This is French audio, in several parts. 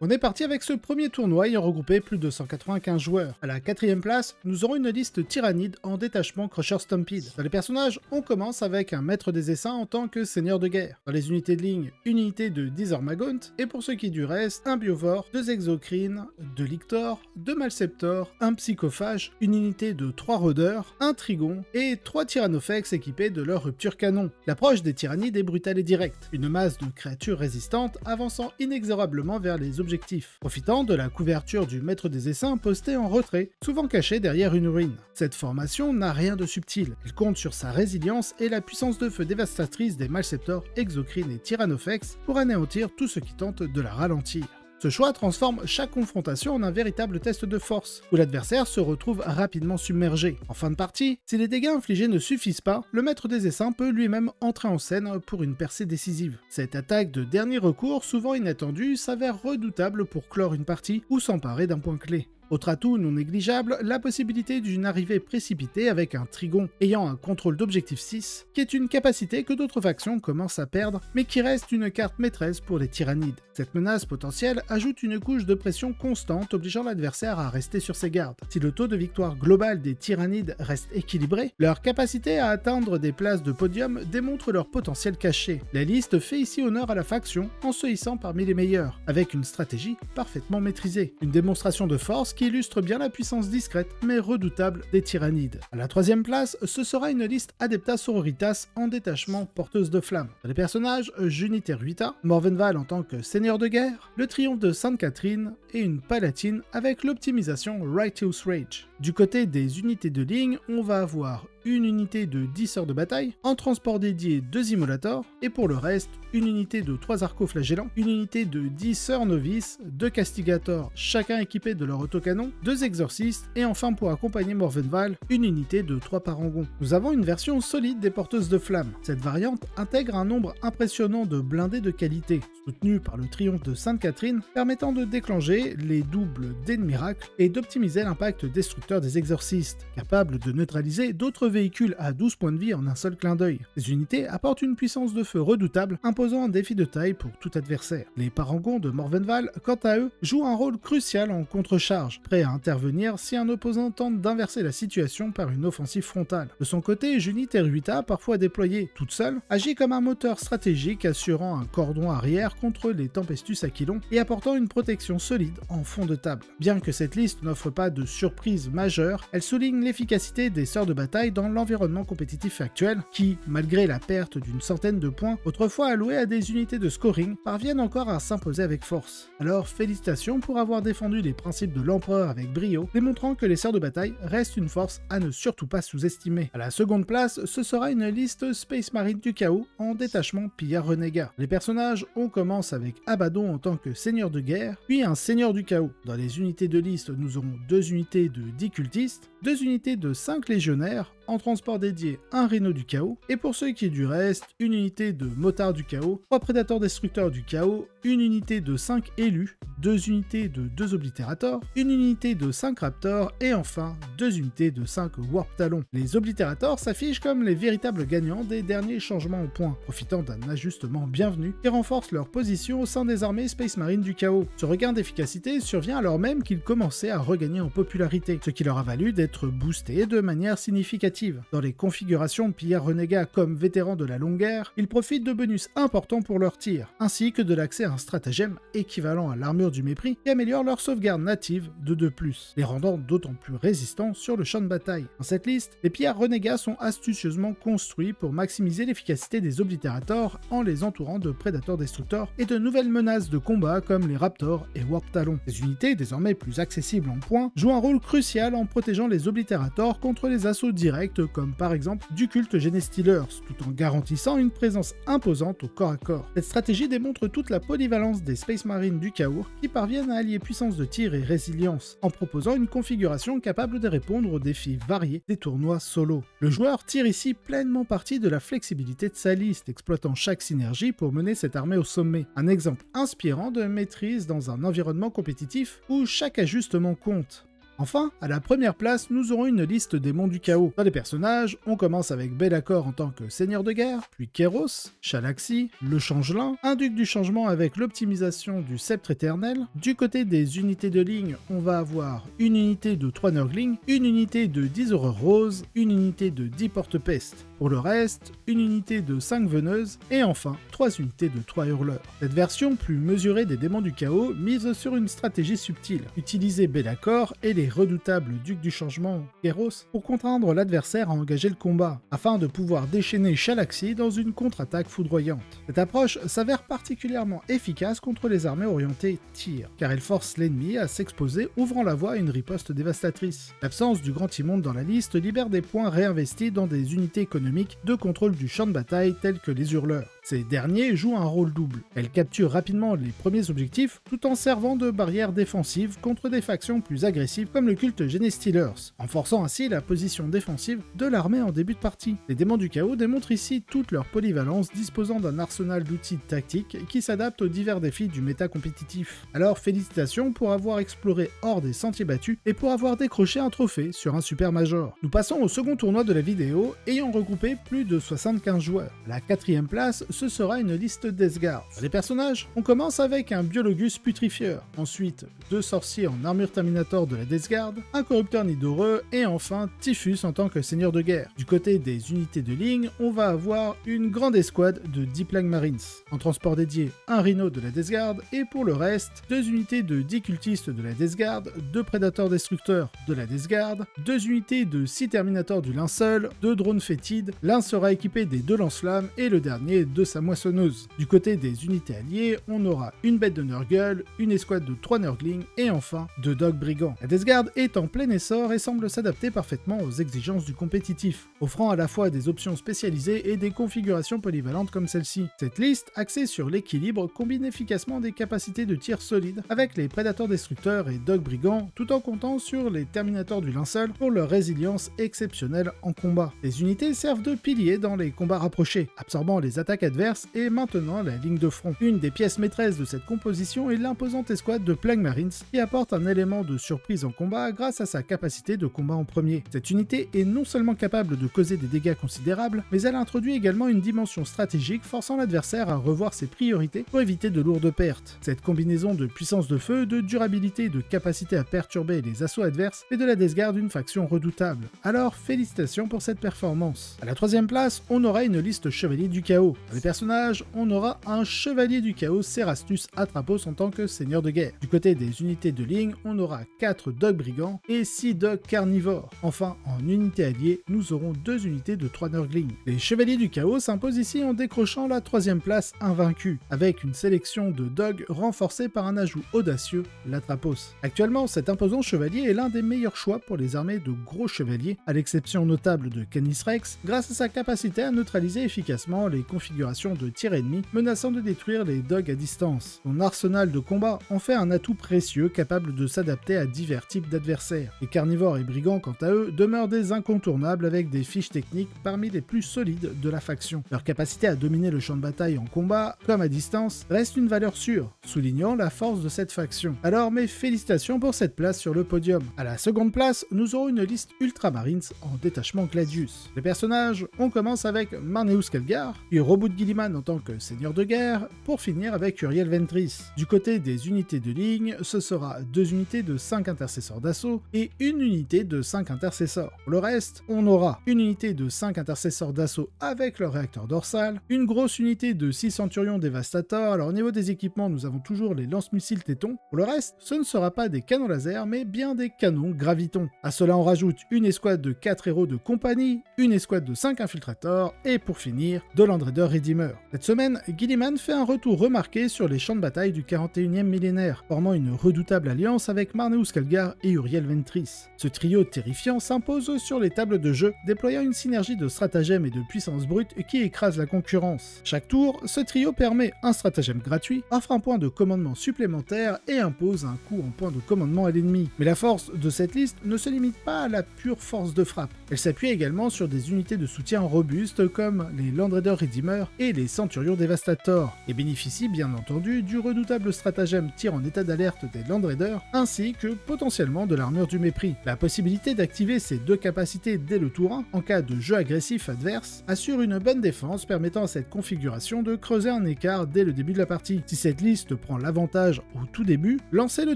On est parti avec ce premier tournoi ayant regroupé plus de 195 joueurs. À la 4ème place, nous aurons une liste tyrannide en détachement Crusher Stampede. Dans les personnages, on commence avec un maître des essaims en tant que seigneur de guerre. Dans les unités de ligne, une unité de Deezer Magaunt, et pour ceux qui du reste, un Biovore, 2 Exocrines, 2 Lictor, 2 Malceptor, un Psychophage, une unité de 3 Rôdeurs, un Trigon et 3 Tyrannofex équipés de leur rupture canon. L'approche des tyrannides est brutale et directe, une masse de créatures résistantes avançant inexorablement vers les objectifs, profitant de la couverture du maître des essaims posté en retrait, souvent caché derrière une ruine. Cette formation n'a rien de subtil, elle compte sur sa résilience et la puissance de feu dévastatrice des Malceptor, Exocrines et Tyrannofex pour anéantir tout ce qui tente de la ralentir. Ce choix transforme chaque confrontation en un véritable test de force, où l'adversaire se retrouve rapidement submergé. En fin de partie, si les dégâts infligés ne suffisent pas, le maître des essaims peut lui-même entrer en scène pour une percée décisive. Cette attaque de dernier recours, souvent inattendue, s'avère redoutable pour clore une partie ou s'emparer d'un point clé. Autre atout non négligeable, la possibilité d'une arrivée précipitée avec un Trigon ayant un contrôle d'objectif 6, qui est une capacité que d'autres factions commencent à perdre, mais qui reste une carte maîtresse pour les tyrannides. Cette menace potentielle ajoute une couche de pression constante obligeant l'adversaire à rester sur ses gardes. Si le taux de victoire global des tyrannides reste équilibré, leur capacité à atteindre des places de podium démontre leur potentiel caché. La liste fait ici honneur à la faction en se hissant parmi les meilleurs, avec une stratégie parfaitement maîtrisée. Une démonstration de force qui illustre bien la puissance discrète mais redoutable des tyrannides. À la 3ème place, ce sera une liste Adepta Sororitas en détachement porteuse de flammes. Dans les personnages, Juniter Ruita, Morvenval en tant que seigneur de guerre, le triomphe de Sainte Catherine et une palatine avec l'optimisation Righteous Rage. Du côté des unités de ligne, on va avoir une unité de 10 sœurs de bataille, en transport dédié 2 immolators, et pour le reste, une unité de 3 arcoflagellants, une unité de 10 sœurs novices, 2 castigators, chacun équipés de leur autocanon, 2 exorcistes, et enfin pour accompagner Morvenval, une unité de 3 parangons. Nous avons une version solide des porteuses de flammes. Cette variante intègre un nombre impressionnant de blindés de qualité, soutenus par le triomphe de Sainte Catherine, permettant de déclencher les doubles des miracles et d'optimiser l'impact destructeur des exorcistes, capables de neutraliser d'autres véhicules à 12 points de vie en un seul clin d'œil. Les unités apportent une puissance de feu redoutable, imposant un défi de taille pour tout adversaire. Les parangons de Morvenval, quant à eux, jouent un rôle crucial en contre-charge, prêts à intervenir si un opposant tente d'inverser la situation par une offensive frontale. De son côté, Juniter Ruita, parfois déployée toute seule, agit comme un moteur stratégique assurant un cordon arrière contre les Tempestus Aquilons et apportant une protection solide en fond de table. Bien que cette liste n'offre pas de surprise majeure, elle souligne l'efficacité des sœurs de bataille dans l'environnement compétitif actuel qui, malgré la perte d'une centaine de points autrefois alloués à des unités de scoring, parviennent encore à s'imposer avec force. Alors félicitations pour avoir défendu les principes de l'empereur avec brio, démontrant que les sœurs de bataille restent une force à ne surtout pas sous-estimer. À la 2ème place, ce sera une liste Space Marine du chaos en détachement pillard renégat. Les personnages, on commence avec Abaddon en tant que seigneur de guerre, puis un seigneur du chaos. Dans les unités de liste, nous aurons 2 unités de 10 cultistes, 2 unités de 5 légionnaires, en transport dédié un Rhino du chaos, et pour ceux qui est du reste, une unité de motards du chaos, 3 prédateurs destructeurs du chaos, une unité de 5 élus, 2 unités de 2 oblitérators, une unité de 5 raptors, et enfin 2 unités de 5 warp talons. Les oblitérators s'affichent comme les véritables gagnants des derniers changements au point, profitant d'un ajustement bienvenu qui renforce leur position au sein des armées Space Marine du chaos. Ce regain d'efficacité survient alors même qu'ils commençaient à regagner en popularité, ce qui leur a valu d'être boostés de manière significative. Dans les configurations pillard renégat comme vétérans de la longue guerre, ils profitent de bonus importants pour leurs tirs, ainsi que de l'accès à un stratagème équivalent à l'armure du mépris qui améliore leur sauvegarde native de 2+, les rendant d'autant plus résistants sur le champ de bataille. Dans cette liste, les pillards renégats sont astucieusement construits pour maximiser l'efficacité des oblitérators en les entourant de prédateurs destructeurs et de nouvelles menaces de combat comme les raptors et warp talons. Ces unités, désormais plus accessibles en points, jouent un rôle crucial en protégeant les oblitérators contre les assauts directs comme par exemple du culte Genestealers, tout en garantissant une présence imposante au corps à corps. Cette stratégie démontre toute la polyvalence des Space Marines du chaos qui parviennent à allier puissance de tir et résilience, en proposant une configuration capable de répondre aux défis variés des tournois solo. Le joueur tire ici pleinement parti de la flexibilité de sa liste, exploitant chaque synergie pour mener cette armée au sommet. Un exemple inspirant de maîtrise dans un environnement compétitif où chaque ajustement compte. Enfin, à la première place, nous aurons une liste des monts du chaos. Dans les personnages, on commence avec Be'lakor en tant que seigneur de guerre, puis Kéros, Shalaxi, le Changelin, un duc du changement avec l'optimisation du sceptre éternel. Du côté des unités de ligne, on va avoir une unité de 3 Nurglings, une unité de 10 Horreurs Roses, une unité de 10 Porte-Peste. Pour le reste, une unité de 5 Veneuses, et enfin 3 unités de 3 Hurleurs. Cette version plus mesurée des démons du chaos mise sur une stratégie subtile. Utiliser Be'lakor et les redoutables ducs du changement, Kéros, pour contraindre l'adversaire à engager le combat, afin de pouvoir déchaîner Shalaxi dans une contre-attaque foudroyante. Cette approche s'avère particulièrement efficace contre les armées orientées tir, car elle force l'ennemi à s'exposer, ouvrant la voie à une riposte dévastatrice. L'absence du Grand Immonde dans la liste libère des points réinvestis dans des unités économiques de contrôle du champ de bataille tels que les hurleurs. Ces derniers jouent un rôle double. Elles capturent rapidement les premiers objectifs tout en servant de barrière défensive contre des factions plus agressives comme le culte Genestealers, en forçant ainsi la position défensive de l'armée en début de partie. Les démons du chaos démontrent ici toute leur polyvalence, disposant d'un arsenal d'outils tactiques qui s'adaptent aux divers défis du méta compétitif. Alors félicitations pour avoir exploré hors des sentiers battus et pour avoir décroché un trophée sur un super major. Nous passons au second tournoi de la vidéo, ayant regroupé plus de 75 joueurs. À la 4e place, ce sera une liste d'Esgard. Les personnages, on commence avec un Biologus putrifieur, ensuite 2 sorciers en armure Terminator de la Deathguard, un corrupteur nidoreux et enfin Typhus en tant que seigneur de guerre. Du côté des unités de ligne, on va avoir une grande escouade de 10 Plague Marines. En transport dédié, un Rhino de la Deathguard et pour le reste, 2 unités de 10 cultistes de la Deathguard, 2 prédateurs destructeurs de la Deathguard, 2 unités de 6 Terminators du linceul, 2 drones fétides, l'un sera équipé des 2 lance-flammes et le dernier de sa moissonneuse. Du côté des unités alliées, on aura une bête de Nurgle, une escouade de 3 Nurglings et enfin 2 dogs brigands. La Deathguard est en plein essor et semble s'adapter parfaitement aux exigences du compétitif, offrant à la fois des options spécialisées et des configurations polyvalentes comme celle-ci. Cette liste, axée sur l'équilibre, combine efficacement des capacités de tir solides avec les prédateurs destructeurs et dogs brigands, tout en comptant sur les Terminators du linceul pour leur résilience exceptionnelle en combat. Les unités servent de piliers dans les combats rapprochés, absorbant les attaques adverses et maintenant la ligne de front. Une des pièces maîtresses de cette composition est l'imposante escouade de Plague Marines qui apporte un élément de surprise en combat grâce à sa capacité de combat en premier. Cette unité est non seulement capable de causer des dégâts considérables, mais elle introduit également une dimension stratégique forçant l'adversaire à revoir ses priorités pour éviter de lourdes pertes. Cette combinaison de puissance de feu, de durabilité et de capacité à perturber les assauts adverses fait de la Deathguard une faction redoutable. Alors félicitations pour cette performance. À la 3e place, on aura une liste chevalier du chaos. Dans les personnages, on aura un chevalier du chaos Cerastus Atrapos en tant que seigneur de guerre. Du côté des unités de ligne, on aura 4 dogs brigands et 6 dogs carnivores. Enfin, en unité alliée, nous aurons 2 unités de 3 Nurglings. Les chevaliers du chaos s'imposent ici en décrochant la 3e place invaincue, avec une sélection de dogs renforcée par un ajout audacieux, l'Atrapos. Actuellement, cet imposant chevalier est l'un des meilleurs choix pour les armées de gros chevaliers, à l'exception notable de Canis Rex, grâce à sa capacité à neutraliser efficacement les configurations de tir ennemi menaçant de détruire les dogs à distance. Son arsenal de combat en fait un atout précieux capable de s'adapter à divers types d'adversaires. Les carnivores et brigands, quant à eux, demeurent des incontournables avec des fiches techniques parmi les plus solides de la faction. Leur capacité à dominer le champ de bataille en combat, comme à distance, reste une valeur sûre, soulignant la force de cette faction. Alors mes félicitations pour cette place sur le podium. À la 2e place, nous aurons une liste Ultramarines en détachement Gladius. Les personnages, on commence avec Marneus Calgar, puis Robout Guilliman en tant que seigneur de guerre, pour finir avec Uriel Ventris. Du côté des unités de ligne, ce sera 2 unités de 5 intercesseurs d'assaut et une unité de 5 intercesseurs. Pour le reste, on aura une unité de 5 intercesseurs d'assaut avec leur réacteur dorsal, une grosse unité de 6 centurions dévastateurs. Alors au niveau des équipements, nous avons toujours les lance-missiles Téton. Pour le reste, ce ne sera pas des canons laser, mais bien des canons gravitons. À cela, on rajoute une escouade de 4 héros de compagnie, une escouade de 5 infiltrateurs et pour finir, de l'Andraider Redeemer. Cette semaine, Guilliman fait un retour remarqué sur les champs de bataille du 41e millénaire, formant une redoutable alliance avec Marneus Calgar et Uriel Ventris. Ce trio terrifiant s'impose sur les tables de jeu, déployant une synergie de stratagèmes et de puissance brute qui écrase la concurrence. Chaque tour, ce trio permet un stratagème gratuit, offre un point de commandement supplémentaire et impose un coup en point de commandement à l'ennemi. Mais la force de cette liste ne se limite pas à la pure force de frappe. Elle s'appuie également sur des unités de soutien robustes comme les Landraider Redeemer et les Centurions Devastator, et bénéficie bien entendu du redoutable stratagème tir en état d'alerte des Land Raiders, ainsi que potentiellement de l'armure du mépris. La possibilité d'activer ces deux capacités dès le tour 1, en cas de jeu agressif adverse, assure une bonne défense permettant à cette configuration de creuser un écart dès le début de la partie. Si cette liste prend l'avantage au tout début, lancer le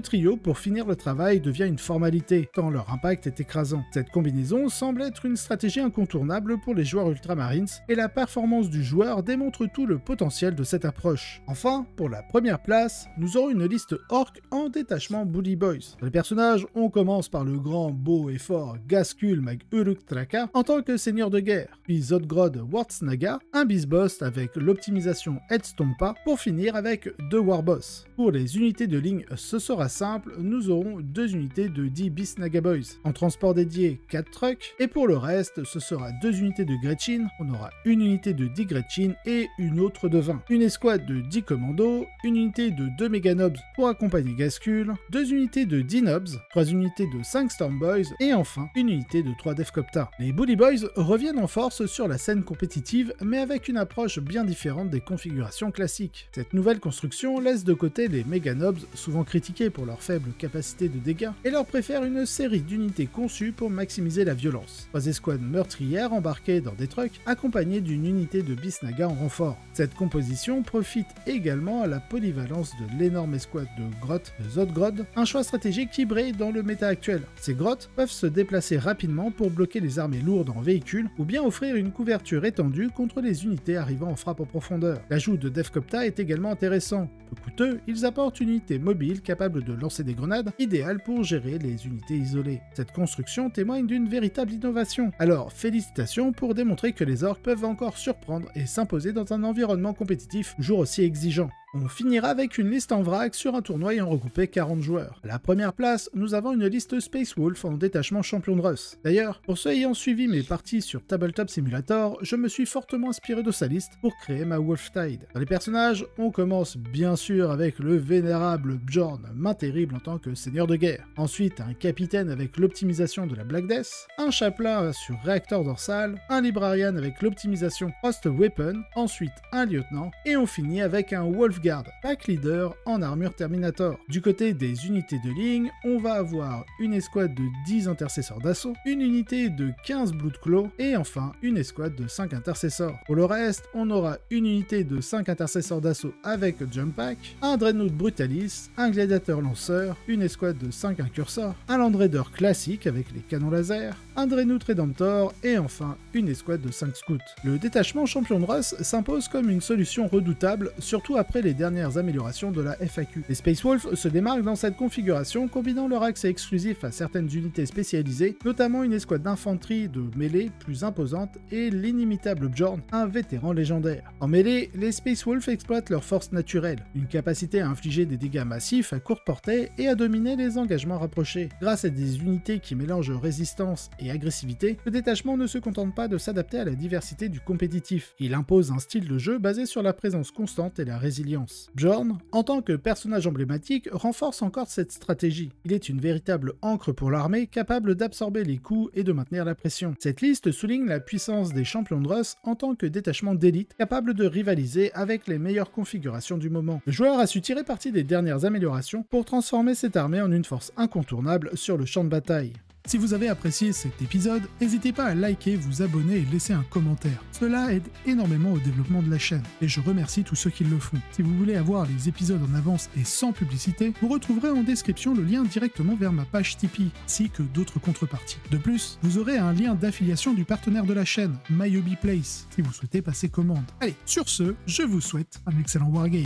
trio pour finir le travail devient une formalité, tant leur impact est écrasant. Cette combinaison semble être une stratégie incontournable pour les joueurs Ultramarines, et la performance du joueur démontre tout le potentiel de cette approche. Enfin, pour la première place, nous aurons une liste orc en détachement Bully Boys. Pour les personnages, on commence par le grand, beau et fort Ghazghkull Mag Uruk Traka en tant que seigneur de guerre, puis Zodgrod Wartsnaga, un Beastboss avec l'optimisation Headstompa, pour finir avec 2 Warboss. Pour les unités de ligne, ce sera simple, nous aurons 2 unités de 10 Beastnaga Boys. En transport dédié, 4 trucks, et pour le reste, ce sera 2 unités de Gretchin, on aura une unité de 10 Gretchin et une autre de 20. Une escouade de 10 commandos, une unité de 2 Meganobs pour accompagner Ghazghkull, 2 unités de 10 Nobs, 3 unités de 5 Stormboys, et enfin une unité de 3 Deffkopta. Les Bully Boys reviennent en force sur la scène compétitive, mais avec une approche bien différente des configurations classiques. Cette nouvelle construction laisse de côté les Meganobs, souvent critiqués pour leur faible capacité de dégâts, et leur préfère une série d'unités conçues pour maximiser la violence. 3 escouades meurtrières embarquées dans des trucks, accompagnées d'une unité de Beastnaga en renfort. Cette composition profite également à la polyvalence de l'énorme escouade de grottes de Zodgrod, un choix stratégique qui brille dans le méta actuel. Ces grottes peuvent se déplacer rapidement pour bloquer les armées lourdes en véhicule, ou bien offrir une couverture étendue contre les unités arrivant en frappe en profondeur. L'ajout de Deffkopta est également intéressant. Peu coûteux, ils apportent une unité mobile capable de lancer des grenades, idéale pour gérer les unités isolées. Cette construction témoigne d'une véritable innovation. Alors, félicitations pour démontrer que les orcs peuvent encore surprendre et s'imposer dans un environnement compétitif toujours aussi exigeant. On finira avec une liste en vrac sur un tournoi ayant regroupé 40 joueurs. À la première place, nous avons une liste Space Wolf en détachement champion de Russ. D'ailleurs, pour ceux ayant suivi mes parties sur Tabletop Simulator, je me suis fortement inspiré de sa liste pour créer ma Wolftide. Dans les personnages, on commence bien sûr avec le vénérable Bjorn, main terrible en tant que seigneur de guerre. Ensuite, un capitaine avec l'optimisation de la Black Death, un chapelain sur réacteur dorsal, un librarian avec l'optimisation Frost Weapon, ensuite un lieutenant, et on finit avec un Wolfguard pack leader en armure Terminator. Du côté des unités de ligne, on va avoir une escouade de 10 intercesseurs d'assaut, une unité de 15 Bloodclaw et enfin une escouade de 5 intercesseurs. Pour le reste, on aura une unité de 5 intercesseurs d'assaut avec Jump Pack, un Dreadnought Brutalis, un Gladiator lanceur, une escouade de 5 incursors, un Land Raider classique avec les canons laser, un Dreadnought Redemptor et enfin une escouade de 5 scouts. Le détachement champion de Russ s'impose comme une solution redoutable, surtout après les dernières améliorations de la FAQ. Les Space Wolves se démarquent dans cette configuration, combinant leur accès exclusif à certaines unités spécialisées, notamment une escouade d'infanterie de mêlée plus imposante et l'inimitable Bjorn, un vétéran légendaire. En mêlée, les Space Wolves exploitent leur force naturelle, une capacité à infliger des dégâts massifs à courte portée et à dominer les engagements rapprochés. Grâce à des unités qui mélangent résistance et agressivité, le détachement ne se contente pas de s'adapter à la diversité du compétitif. Il impose un style de jeu basé sur la présence constante et la résilience. Bjorn, en tant que personnage emblématique, renforce encore cette stratégie. Il est une véritable ancre pour l'armée, capable d'absorber les coups et de maintenir la pression. Cette liste souligne la puissance des champions de Russ en tant que détachement d'élite, capable de rivaliser avec les meilleures configurations du moment. Le joueur a su tirer parti des dernières améliorations pour transformer cette armée en une force incontournable sur le champ de bataille. Si vous avez apprécié cet épisode, n'hésitez pas à liker, vous abonner et laisser un commentaire. Cela aide énormément au développement de la chaîne, et je remercie tous ceux qui le font. Si vous voulez avoir les épisodes en avance et sans publicité, vous retrouverez en description le lien directement vers ma page Tipeee, ainsi que d'autres contreparties. De plus, vous aurez un lien d'affiliation du partenaire de la chaîne, My Hobby Place, si vous souhaitez passer commande. Allez, sur ce, je vous souhaite un excellent wargame.